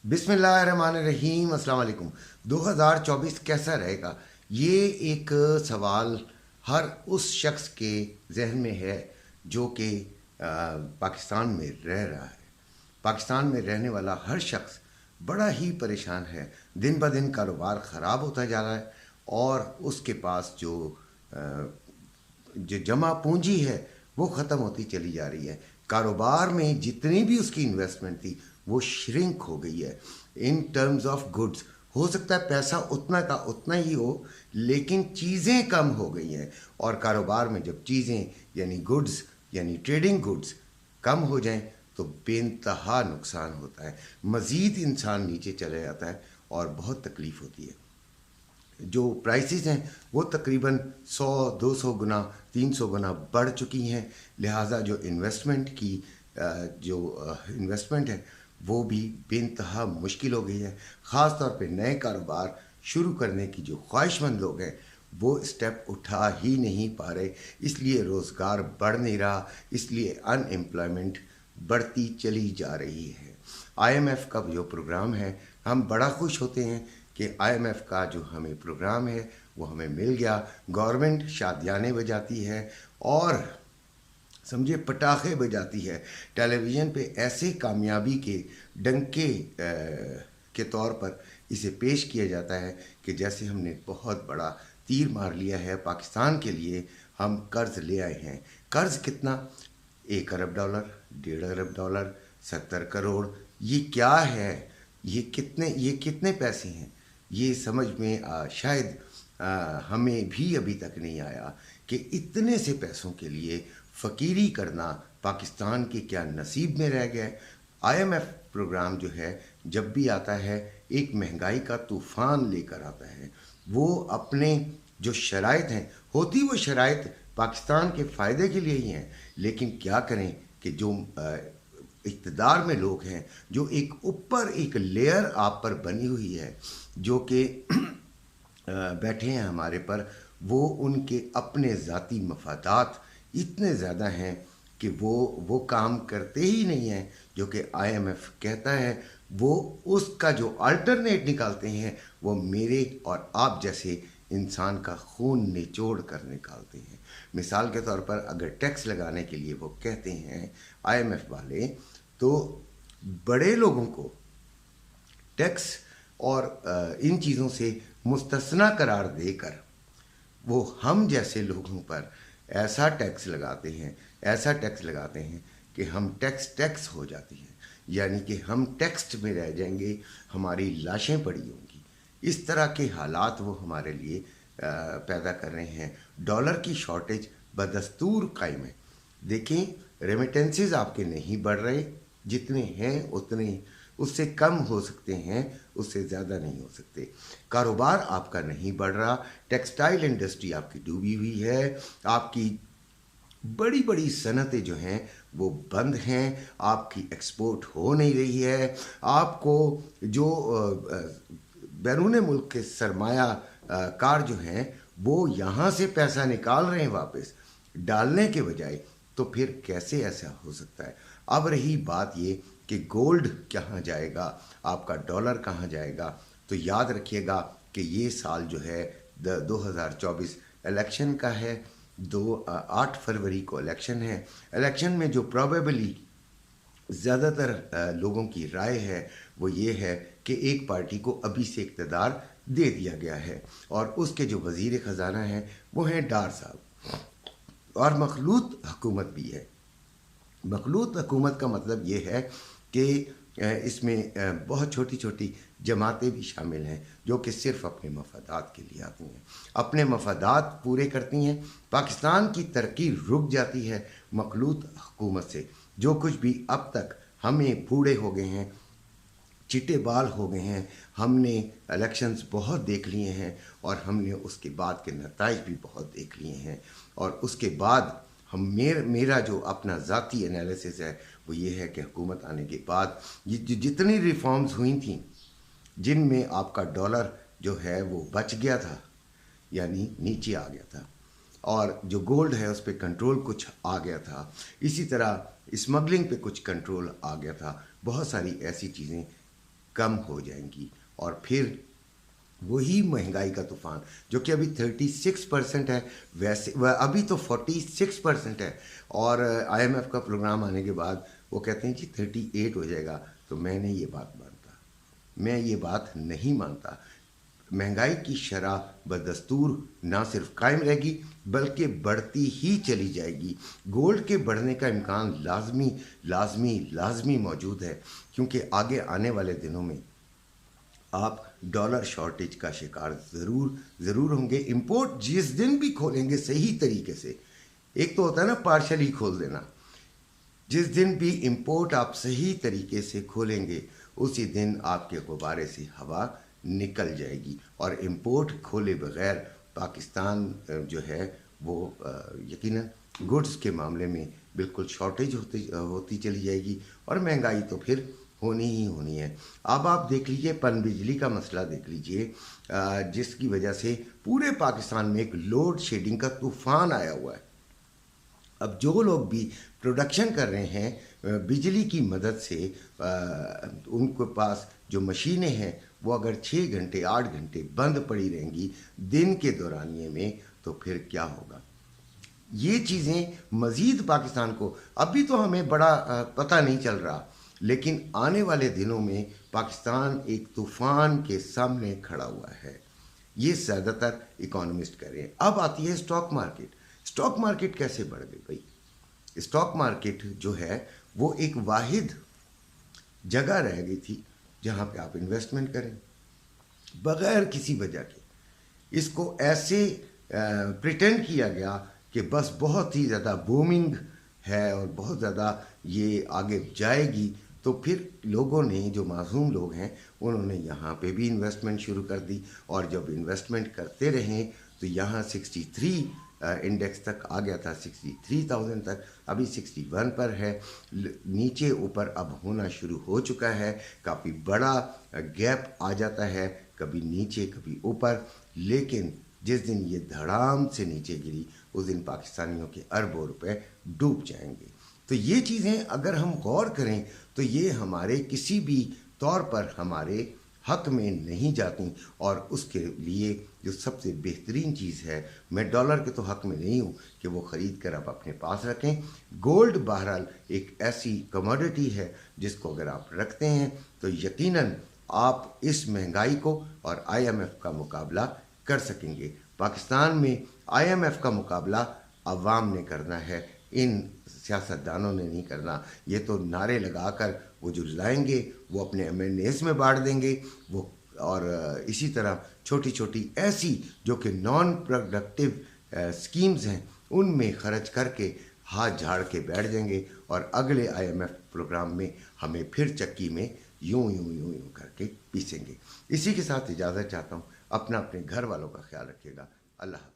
बिस्मिल्लाहिर्रहमानिर्रहीम। अस्सलाम वालेकुम। 2024 कैसा रहेगा, ये एक सवाल हर उस शख्स के जहन में है जो कि पाकिस्तान में रह रहा है। पाकिस्तान में रहने वाला हर शख्स बड़ा ही परेशान है। दिन ब दिन कारोबार ख़राब होता जा रहा है और उसके पास जो जमा पूंजी है वो ख़त्म होती चली जा रही है। कारोबार में जितनी भी उसकी इन्वेस्टमेंट थी वो श्रिंक हो गई है इन टर्म्स ऑफ गुड्स। हो सकता है पैसा उतना का उतना ही हो, लेकिन चीज़ें कम हो गई हैं। और कारोबार में जब चीज़ें यानी गुड्स यानी ट्रेडिंग गुड्स कम हो जाएं तो बेइंतहा नुकसान होता है। मज़ीद इंसान नीचे चले जाता है और बहुत तकलीफ़ होती है। जो प्राइसेस हैं वो तकरीबन 100-200 गुना 300 गुना बढ़ चुकी हैं। लिहाजा जो इन्वेस्टमेंट है वो भी बेइंतहा मुश्किल हो गई है। ख़ास तौर पे नए कारोबार शुरू करने की जो ख्वाहिशमंद लोग हैं वो स्टेप उठा ही नहीं पा रहे, इसलिए रोज़गार बढ़ नहीं रहा, इसलिए अनएम्प्लॉयमेंट बढ़ती चली जा रही है। IMF का जो प्रोग्राम है, हम बड़ा खुश होते हैं कि IMF का जो हमें प्रोग्राम है वो हमें मिल गया। गवर्नमेंट शादियाने बजाती है और समझे पटाखे बजाती है। टेलीविज़न पे ऐसे कामयाबी के डंके के तौर पर इसे पेश किया जाता है कि जैसे हमने बहुत बड़ा तीर मार लिया है। पाकिस्तान के लिए हम कर्ज़ ले आए हैं। कर्ज़ कितना? 1 अरब डॉलर, 1.5 अरब डॉलर, 70 करोड़। ये क्या है? ये कितने पैसे हैं? ये समझ में शायद हमें भी अभी तक नहीं आया कि इतने से पैसों के लिए फ़कीरी करना पाकिस्तान के क्या नसीब में रह गया है। IMF प्रोग्राम जो है जब भी आता है एक महंगाई का तूफ़ान लेकर आता है। वो अपने जो शराइत हैं, होती वो शराइत पाकिस्तान के फ़ायदे के लिए ही हैं, लेकिन क्या करें कि जो इक़्तिदार में लोग हैं, जो एक ऊपर एक लेयर आप पर बनी हुई है, जो कि बैठे हैं हमारे पर, वो उनके अपने ज़ाती मफादात इतने ज़्यादा हैं कि वो काम करते ही नहीं हैं जो कि IMF कहता है। वो उसका जो अल्टरनेट निकालते हैं वो मेरे और आप जैसे इंसान का खून निचोड़ कर निकालते हैं। मिसाल के तौर पर अगर टैक्स लगाने के लिए वो कहते हैं IMF वाले, तो बड़े लोगों को टैक्स और इन चीज़ों से मुस्तस्ना करार देकर वो हम जैसे लोगों पर ऐसा टैक्स लगाते हैं कि हम टैक्स हो जाती हैं, यानी कि हम टैक्स में रह जाएंगे, हमारी लाशें पड़ी होंगी। इस तरह के हालात वो हमारे लिए पैदा कर रहे हैं। डॉलर की शॉर्टेज बदस्तूर कायम है। देखें, रेमिटेंसेस आपके नहीं बढ़ रहे, जितने हैं उतने, उससे कम हो सकते हैं, उससे ज़्यादा नहीं हो सकते। कारोबार आपका नहीं बढ़ रहा। टेक्सटाइल इंडस्ट्री आपकी डूबी हुई है। आपकी बड़ी बड़ी सनतें जो हैं वो बंद हैं। आपकी एक्सपोर्ट हो नहीं रही है। आपको जो बैरून मुल्क के सरमाया कार जो हैं वो यहाँ से पैसा निकाल रहे हैं वापस डालने के बजाय, तो फिर कैसे ऐसा हो सकता है? अब रही बात ये कि गोल्ड कहाँ जाएगा, आपका डॉलर कहाँ जाएगा, तो याद रखिएगा कि ये साल जो है 2024 इलेक्शन का है। 8 फरवरी को इलेक्शन है। इलेक्शन में जो प्रोबेबली ज़्यादातर लोगों की राय है वो ये है कि एक पार्टी को अभी से इक़्तिदार दे दिया गया है और उसके जो वज़ीर ख़जाना हैं वो हैं डार साहब, और मखलूत हुकूमत भी है। मखलूत हुकूमत का मतलब ये है कि इसमें बहुत छोटी छोटी जमातें भी शामिल हैं जो कि सिर्फ़ अपने मफादात के लिए आती हैं, अपने मफादात पूरे करती हैं। पाकिस्तान की तरक्की रुक जाती है मखलूत हुकूमत से। जो कुछ भी अब तक हमें बूढ़े हो गए हैं, चिट्टे बाल हो गए हैं, हमने इलेक्शंस बहुत देख लिए हैं और हमने उसके बाद के नताइज भी बहुत देख लिए हैं। और उसके बाद मेरा जो अपना ज़ाती एनालिसिस है वो ये है कि हुकूमत आने के बाद जितनी रिफॉर्म्स हुई थी, जिनमें आपका डॉलर जो है वो बच गया था, यानी नीचे आ गया था, और जो गोल्ड है उस पर कंट्रोल कुछ आ गया था, इसी तरह स्मगलिंग पे कुछ कंट्रोल आ गया था। बहुत सारी ऐसी चीज़ें کم ہو جائیں گی، اور پھر وہی مہنگائی کا طوفان جو کہ ابھی 36% ہے، ویسے ابھی تو 46% ہے، اور آئی ایم ایف کا پروگرام آنے کے بعد وہ کہتے ہیں جی 38 ہو جائے گا، تو میں نے یہ بات مانتا، میں یہ بات نہیں مانتا۔ مہنگائی کی شرح بدستور نہ صرف قائم رہے گی بلکہ بڑھتی ہی چلی جائے گی۔ گولڈ کے بڑھنے کا امکان لازمی لازمی لازمی موجود ہے، کیونکہ آگے آنے والے دنوں میں آپ ڈالر شارٹیج کا شکار ضرور ہوں گے۔ امپورٹ جس دن بھی کھولیں گے صحیح طریقے سے، ایک تو ہوتا ہے نا پارشلی کھول دینا، جس دن بھی امپورٹ آپ صحیح طریقے سے کھولیں گے اسی دن آپ کے غبارے سے ہوا نکل جائے گی، اور امپورٹ کھولے بغیر پاکستان جو ہے وہ یقیناً گڈز کے معاملے میں بالکل شارٹیج ہوتی چلی جائے گی، اور مہنگائی تو پھر ہونی ہی ہونی ہے۔ اب آپ دیکھ لیجئے پن بجلی کا مسئلہ دیکھ لیجئے، جس کی وجہ سے پورے پاکستان میں ایک لوڈ شیڈنگ کا طوفان آیا ہوا ہے۔ اب جو لوگ بھی پروڈکشن کر رہے ہیں بجلی کی مدد سے، ان کے پاس جو مشینیں ہیں وہ اگر 6 گھنٹے 8 گھنٹے بند پڑی رہیں گی دن کے دورانیے میں، تو پھر کیا ہوگا؟ یہ چیزیں مزید پاکستان کو ابھی تو ہمیں بڑا پتہ نہیں چل رہا، لیکن آنے والے دنوں میں پاکستان ایک طوفان کے سامنے کھڑا ہوا ہے، یہ زیادہ تر اکانومسٹ کہہ رہے ہیں۔ اب آتی ہے سٹاک مارکیٹ۔ سٹاک مارکیٹ کیسے بڑھ گئی بھائی؟ سٹاک مارکیٹ جو ہے وہ ایک واحد جگہ رہ گئی تھی جہاں پہ آپ انویسٹمنٹ کریں بغیر کسی وجہ کے۔ اس کو ایسے پریٹینڈ کیا گیا کہ بس بہت ہی زیادہ بومنگ ہے اور بہت زیادہ یہ آگے جائے گی، تو پھر لوگوں نے جو معصوم لوگ ہیں انہوں نے یہاں پہ بھی انویسٹمنٹ شروع کر دی، اور جب انویسٹمنٹ کرتے رہیں تو یہاں 63 انڈیکس تک آ گیا تھا، 63,000 تک، ابھی 61 پر ہے، نیچے اوپر اب ہونا شروع ہو چکا ہے، کافی بڑا گیپ آ جاتا ہے، کبھی نیچے کبھی اوپر، لیکن جس دن یہ دھڑام سے نیچے گری اس دن پاکستانیوں کے اربوں روپے ڈوب جائیں گے۔ تو یہ چیزیں اگر ہم غور کریں تو یہ ہمارے کسی بھی طور پر ہمارے حق میں نہیں جاتی، اور اس کے لیے جو سب سے بہترین چیز ہے، میں ڈالر کے تو حق میں نہیں ہوں کہ وہ خرید کر آپ اپنے پاس رکھیں۔ گولڈ بہرحال ایک ایسی کموڈٹی ہے جس کو اگر آپ رکھتے ہیں تو یقیناً آپ اس مہنگائی کو اور آئی ایم ایف کا مقابلہ کر سکیں گے۔ پاکستان میں آئی ایم ایف کا مقابلہ عوام نے کرنا ہے، ان سیاستدانوں نے نہیں کرنا۔ یہ تو نعرے لگا کر وہ جو لائیں گے وہ اپنے ایم این ایز میں بانٹ دیں گے، وہ اور اسی طرح چھوٹی چھوٹی ایسی جو کہ نان پروڈکٹیو اسکیمز ہیں ان میں خرچ کر کے ہاتھ جھاڑ کے بیٹھ جائیں گے، اور اگلے آئی ایم ایف پروگرام میں ہمیں پھر چکی میں یوں یوں یوں یوں کر کے پیسیں گے۔ اسی کے ساتھ اجازت چاہتا ہوں، اپنے گھر والوں کا خیال رکھیے گا۔ اللہ حافظ۔